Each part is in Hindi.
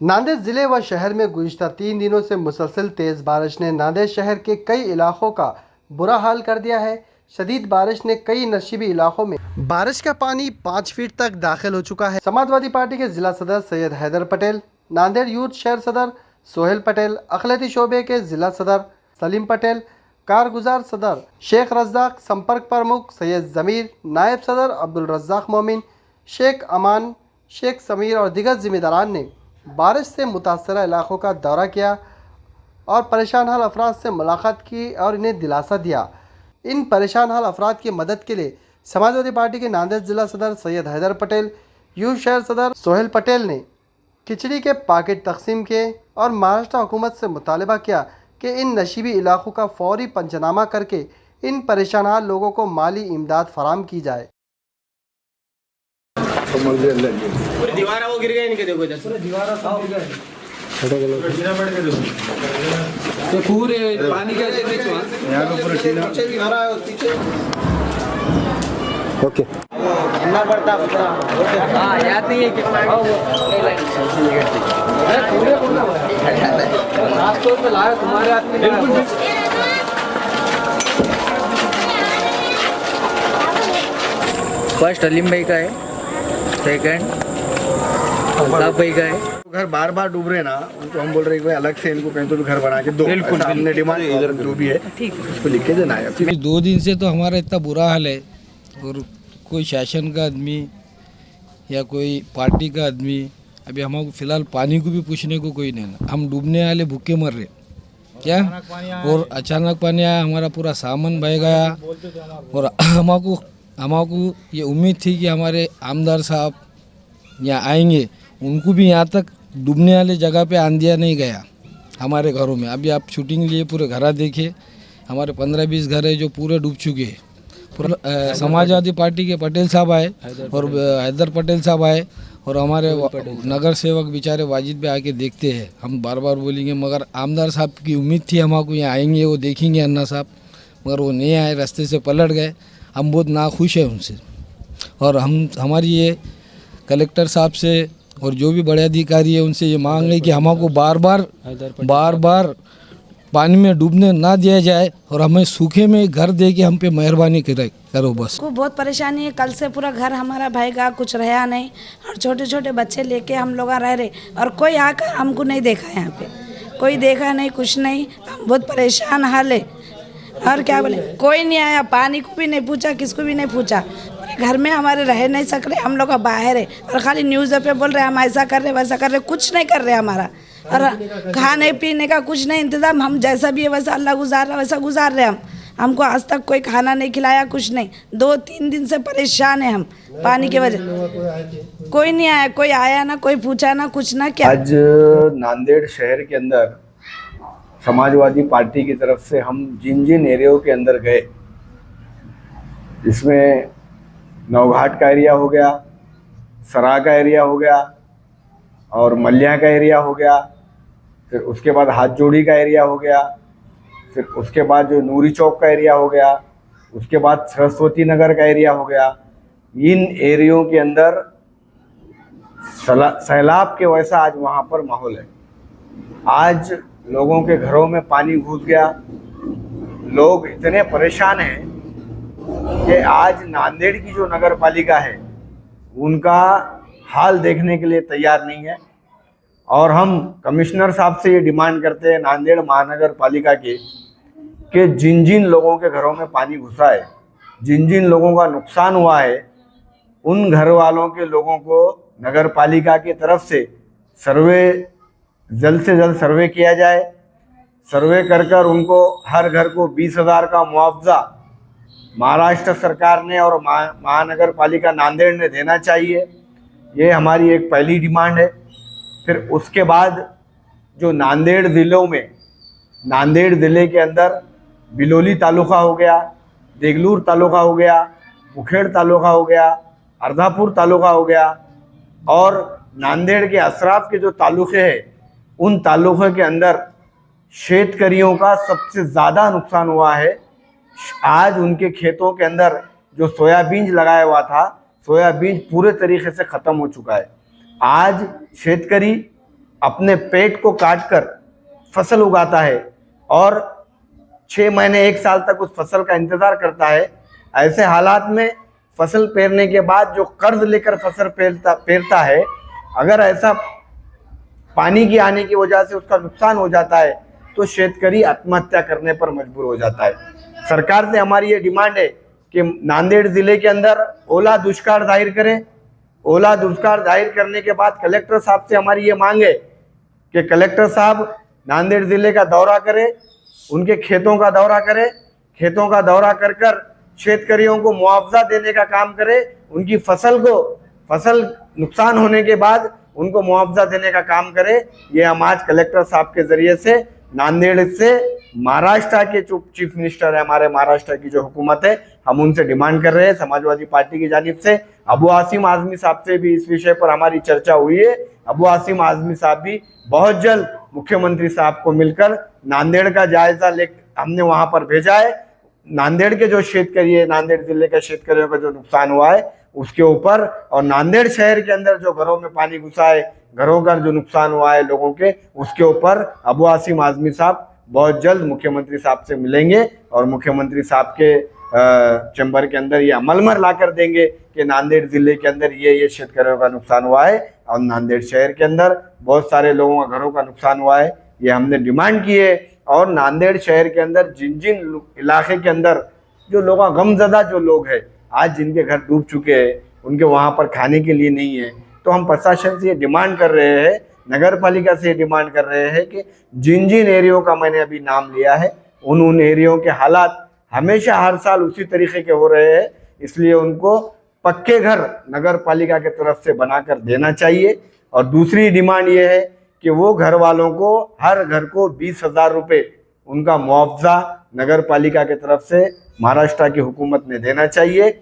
नांदेड़ जिले व शहर में गुज़िश्ता 3 दिनों से मुसलसल तेज़ बारिश ने नांदेड़ शहर के कई इलाकों का बुरा हाल कर दिया है। शदीद बारिश ने कई नशीबी इलाकों में बारिश का पानी 5 फीट तक दाखिल हो चुका है। समाजवादी पार्टी के जिला सदर सैयद हैदर पटेल, नांदेड़ यूथ शहर सदर सोहेल पटेल, अखिलती शोबे के जिला सदर सलीम पटेल, कारगुजार सदर शेख रज़ाक, संपर्क प्रमुख सैयद ज़मीर, नायब सदर अब्दुल रज़ाक मोमिन, शेख अमान, शेख समीर और दीगर जिम्मेदारान ने बारिश से मुतासरा इलाकों का दौरा किया और परेशान हाल अफराद से मुलाकात की और इन्हें दिलासा दिया। इन परेशान हाल अफराद की मदद के लिए समाजवादी पार्टी के नांदेड़ जिला सदर सैयद हैदर पटेल, यूथ शहर सदर सोहेल पटेल ने खिचड़ी के पैकेट तकसीम किए और महाराष्ट्र हुकूमत से मुतालबा किया कि इन नशीबी इलाकों का फौरी पंचनामा करके इन परेशान हाल लोगों को माली इमदाद फराम की जाए। दीवार वो गिर गए इनके, देखो इधर पूरा दीवार सब गिर गए। तो पूरे पानी का यहाँ पे पूरा टीना पीछे भी भरा है, पीछे ओके घिरना पड़ता पूरा। हां याद नहीं है कितना पूरे खास तौर पे लाया तुम्हारे हाथ में बिल्कुल। फर्स्ट अलीम भाई का है, सेकंड साहब भाई का है। घर बार बार डूब रहे ना, तो हम बोल रहे हैं अलग से इनको कहीं तो भी घर बना के दो। बिल्कुल हमने डिमांड इधर जो भी है उसको लिख के देना है। 2 दिन से तो हमारा इतना बुरा हाल है और कोई शासन का आदमी या कोई पार्टी का आदमी, अभी हमको फिलहाल पानी को भी पूछने को कोई नहीं। हम डूबने वाले भूखे मर रहे क्या, और अचानक पानी आया, हमारा पूरा सामान बह गया। और हमको ये उम्मीद थी कि हमारे आमदार साहब यहाँ आएंगे, उनको भी यहाँ तक डूबने वाले जगह पे आन दिया नहीं गया हमारे घरों में। अभी आप शूटिंग लिए पूरे घर देखिए, हमारे 15-20 घर है जो पूरे डूब चुके हैं। समाजवादी पार्टी के पटेल साहब आए और हैदर पटेल साहब आए और हमारे नगर सेवक बेचारे वाजिद पे आके देखते हैं। हम बार बार बोलेंगे, मगर आमदार साहब की उम्मीद थी हमको यहाँ आएंगे, वो देखेंगे अन्ना साहब, मगर वो नहीं आए, रास्ते से पलट गए। हम बहुत नाखुश हैं उनसे और हमारी ये कलेक्टर साहब से और जो भी बड़े अधिकारी है उनसे ये मांग है कि हमको बार बार पानी में डूबने ना दिया जाए और हमें सूखे में घर दे के हम पे मेहरबानी करो बस। को बहुत परेशानी है, कल से पूरा घर हमारा भाईगा, कुछ रहा नहीं और छोटे छोटे बच्चे लेके हम लोग रह रहे और कोई आकर हमको नहीं देखा, यहाँ पे कोई देखा नहीं, कुछ नहीं। हम बहुत परेशान हाल है और क्या बोले, कोई नहीं आया, पानी को भी नहीं पूछा, किसको भी नहीं पूछा। घर में हमारे रह नहीं सक रहे, हम लोग का बाहर है और खाली न्यूज़ पे बोल रहे हम ऐसा कर रहे वैसा कर रहे, कुछ नहीं कर रहे हमारा। और खाने पीने का कुछ नहीं इंतज़ाम, हम जैसा भी है वैसा अल्लाह गुजार रहा वैसा गुजार रहे हम। हमको आज तक कोई खाना नहीं खिलाया, कुछ नहीं। 2-3 दिन से परेशान है हम पानी की वजह। कोई नहीं आया, कोई आया ना, कोई पूछा ना, कुछ ना क्या। आज नांदेड़ शहर के अंदर समाजवादी पार्टी की तरफ से हम जिन एरियो के अंदर गए, इसमें नौघाट का एरिया हो गया, सरा का एरिया हो गया और मलिया का एरिया हो गया, फिर उसके बाद हाथ जोड़ी का एरिया हो गया, फिर उसके बाद जो नूरी चौक का एरिया हो गया, उसके बाद सरस्वती नगर का एरिया हो गया। इन एरियो के अंदर सैलाब के वैसा आज वहाँ पर माहौल है। आज लोगों के घरों में पानी घुस गया, लोग इतने परेशान हैं कि आज नांदेड़ की जो नगर पालिका है उनका हाल देखने के लिए तैयार नहीं है। और हम कमिश्नर साहब से ये डिमांड करते हैं नांदेड़ महानगर पालिका के कि जिन लोगों के घरों में पानी घुसा है, जिन लोगों का नुकसान हुआ है, उन घर वालों के लोगों को नगर पालिका की तरफ से सर्वे जल्द से जल्द सर्वे किया जाए। सर्वे कर उनको हर घर को 20,000 का मुआवजा महाराष्ट्र सरकार ने और महानगर पालिका नांदेड़ ने देना चाहिए। ये हमारी एक पहली डिमांड है। फिर उसके बाद जो नांदेड़ ज़िलों में, नांदेड़ ज़िले के अंदर बिलोली तालुका हो गया, देगलूर तालुका हो गया, मुखेड़ तालुका हो गया, अर्धापुर तालुका हो गया और नांदेड़ के असराफ के जो तालुके हैं, उन तालुकों के अंदर शेतकरियों का सबसे ज़्यादा नुकसान हुआ है। आज उनके खेतों के अंदर जो सोयाबीन लगाया हुआ था, सोयाबीन पूरे तरीके से ख़त्म हो चुका है। आज शेतकरी अपने पेट को काटकर फसल उगाता है और 6 महीने 1 साल तक उस फसल का इंतजार करता है, ऐसे हालात में फसल पेरने के बाद जो कर्ज लेकर फसल पेरता है, अगर ऐसा पानी की आने की वजह से उसका नुकसान हो जाता है तो शेतकरी आत्महत्या करने पर मजबूर हो जाता है। सरकार से हमारी ये डिमांड है कि नांदेड़ जिले के अंदर ओला दुष्काल जाहिर करें। ओला दुष्काल जाहिर करने के बाद कलेक्टर साहब से हमारी ये मांग है कि कलेक्टर साहब नांदेड़ जिले का दौरा करें, उनके खेतों का दौरा करें, खेतों का दौरा कर कर शेतकरियों को मुआवजा देने का काम करे, उनकी फसल नुकसान होने के बाद उनको मुआवजा देने का काम करे। ये हम आज कलेक्टर साहब के जरिए से नांदेड़ से महाराष्ट्र के जो चीफ मिनिस्टर है, हमारे महाराष्ट्र की जो हुकूमत है, हम उनसे डिमांड कर रहे हैं। समाजवादी पार्टी की जानिब से अबू आसिम आजमी साहब से भी इस विषय पर हमारी चर्चा हुई है। अबू आसिम आजमी साहब भी बहुत जल्द मुख्यमंत्री साहब को मिलकर नांदेड़ का जायजा ले हमने वहां पर भेजा है। नांदेड़ के जो शेतकरी है, नांदेड़ जिले के शेतकरियों का जो नुकसान हुआ है उसके ऊपर, और नांदेड़ शहर के अंदर जो घरों में पानी घुसा है, घरों का जो नुकसान हुआ है लोगों के, उसके ऊपर अबू आसिम आजमी साहब बहुत जल्द मुख्यमंत्री साहब से मिलेंगे और मुख्यमंत्री साहब के चैम्बर के अंदर ये अमल में ला कर देंगे कि नांदेड़ जिले के अंदर ये शेतकरियों का नुकसान हुआ है और नांदेड़ शहर के अंदर बहुत सारे लोगों का घरों का नुकसान हुआ है। ये हमने डिमांड की है। और नांदेड़ शहर के अंदर जिन इलाके के अंदर जो लोग गमजदा जो लोग हैं, आज जिनके घर डूब चुके हैं, उनके वहाँ पर खाने के लिए नहीं है, तो हम प्रशासन से ये डिमांड कर रहे हैं, नगर पालिका से ये डिमांड कर रहे हैं कि जिन एरियो का मैंने अभी नाम लिया है, उन एरियो के हालात हमेशा हर साल उसी तरीके के हो रहे हैं, इसलिए उनको पक्के घर नगर पालिका की तरफ से बनाकर देना चाहिए। और दूसरी डिमांड ये है कि वो घर वालों को हर घर को 20,000 रुपये उनका मुआवजा नगर पालिका की तरफ से महाराष्ट्र की हुकूमत ने देना चाहिए।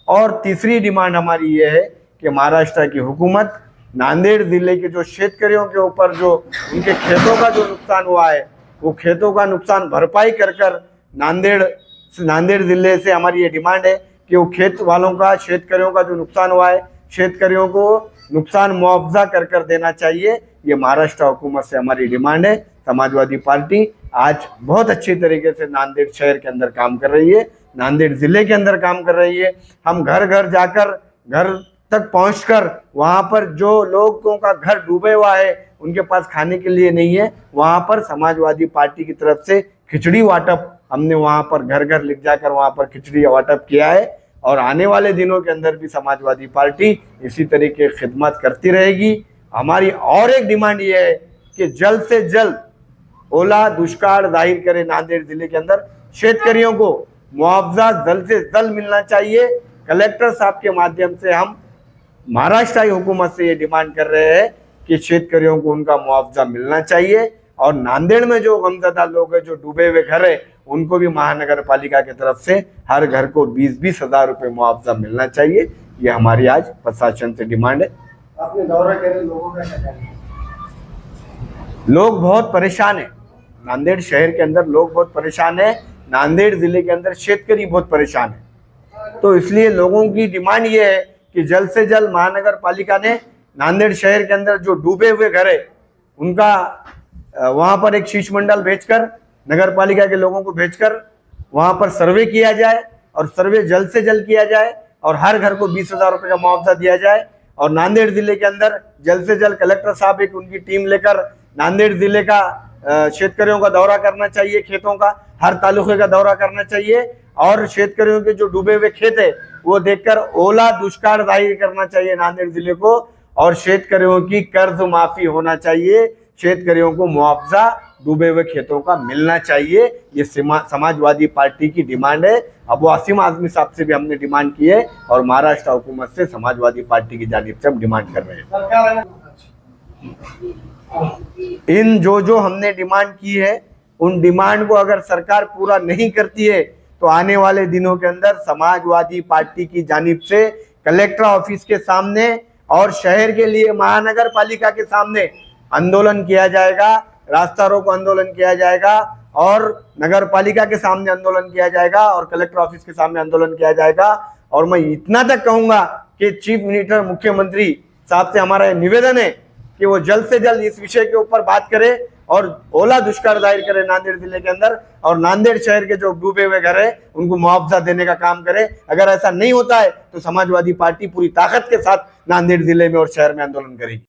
और तीसरी डिमांड हमारी ये है कि महाराष्ट्र की हुकूमत नांदेड़ ज़िले के जो शेतकरियों के ऊपर जो उनके खेतों का जो नुकसान हुआ है, वो खेतों का नुकसान भरपाई कर नांदेड़ ज़िले से हमारी ये डिमांड है कि वो खेत वालों का, शेतकरियों का जो नुकसान हुआ है, शेतकरियों को नुकसान मुआवजा कर देना चाहिए। ये महाराष्ट्र हुकूमत से हमारी डिमांड है। समाजवादी पार्टी आज बहुत अच्छी तरीके से नांदेड़ शहर के अंदर काम कर रही है, नांदेड़ ज़िले के अंदर काम कर रही है। हम घर घर जाकर, घर तक पहुंचकर, वहां पर जो लोगों का घर डूबे हुआ है, उनके पास खाने के लिए नहीं है, वहां पर समाजवादी पार्टी की तरफ से खिचड़ी वाटप हमने वहां पर घर घर लिख जाकर वहां पर खिचड़ी वाटप किया है। और आने वाले दिनों के अंदर भी समाजवादी पार्टी इसी तरीके की खिदमत करती रहेगी। हमारी और एक डिमांड ये है कि जल्द से जल्द ओला दुष्काल जाहिर करे नांदेड़ जिले के अंदर, शेतकरियों को मुआवजा जल्द से जल्द मिलना चाहिए। कलेक्टर साहब के माध्यम से हम महाराष्ट्र हुकूमत से ये डिमांड कर रहे हैं कि शेतकरियों को उनका मुआवजा मिलना चाहिए। और नांदेड़ में जो गमजदा लोग हैं, जो डूबे हुए घर है, उनको भी महानगर पालिका की तरफ से हर घर को 20-20 हज़ार रुपये मुआवजा मिलना चाहिए। ये हमारी आज प्रशासन से डिमांड है। आपने दौरा करे, लोगों का क्या कहना है? लोग बहुत परेशान है, नांदेड़ शहर के अंदर लोग बहुत परेशान है, नांदेड़ जिले के अंदर शेतकरी बहुत परेशान है। तो इसलिए लोगों की डिमांड ये है कि जल्द से जल्द महानगर पालिका ने नांदेड़ शहर के अंदर जो डूबे हुए घर है, उनका वहाँ पर एक शीश मंडल भेजकर, नगर पालिका के लोगों को भेजकर वहाँ पर सर्वे किया जाए और सर्वे जल्द से जल्द किया जाए और हर घर को 20,000 रुपये का मुआवजा दिया जाए। और नांदेड़ जिले के अंदर जल्द से जल्द कलेक्टर साहब एक उनकी टीम लेकर नांदेड़ जिले का शेतकरियों का दौरा करना चाहिए, खेतों का हर तालुके का दौरा करना चाहिए और शेतकरियों के जो डूबे हुए खेत है वो देखकर ओला दुष्काल जाहिर करना चाहिए नांदेड़ जिले को। और शेतकरियों की कर्ज माफी होना चाहिए, शेतकरियों को मुआवजा डूबे हुए खेतों का मिलना चाहिए। ये समाजवादी पार्टी की डिमांड है। अबू आसिम आजमी साहब से भी हमने डिमांड की है और महाराष्ट्र हुकूमत से समाजवादी पार्टी की जानिब से हम डिमांड कर रहे हैं। इन जो हमने डिमांड की है, उन डिमांड को अगर सरकार पूरा नहीं करती है तो आने वाले दिनों के अंदर समाजवादी पार्टी की जानिब से कलेक्टर ऑफिस के सामने और शहर के लिए महानगर पालिका के सामने आंदोलन किया जाएगा, रास्ता रोको आंदोलन किया जाएगा और नगर पालिका के सामने आंदोलन किया जाएगा और कलेक्टर ऑफिस के सामने आंदोलन किया जाएगा। और मैं इतना तक कहूंगा कि चीफ मिनिस्टर, मुख्यमंत्री साहब से हमारा निवेदन है कि वो जल्द से जल्द इस विषय के ऊपर बात करे और ओला दुष्काळ जाहिर करे नांदेड़ जिले के अंदर, और नांदेड़ शहर के जो डूबे हुए घर है उनको मुआवजा देने का काम करे। अगर ऐसा नहीं होता है तो समाजवादी पार्टी पूरी ताकत के साथ नांदेड़ जिले में और शहर में आंदोलन करेगी।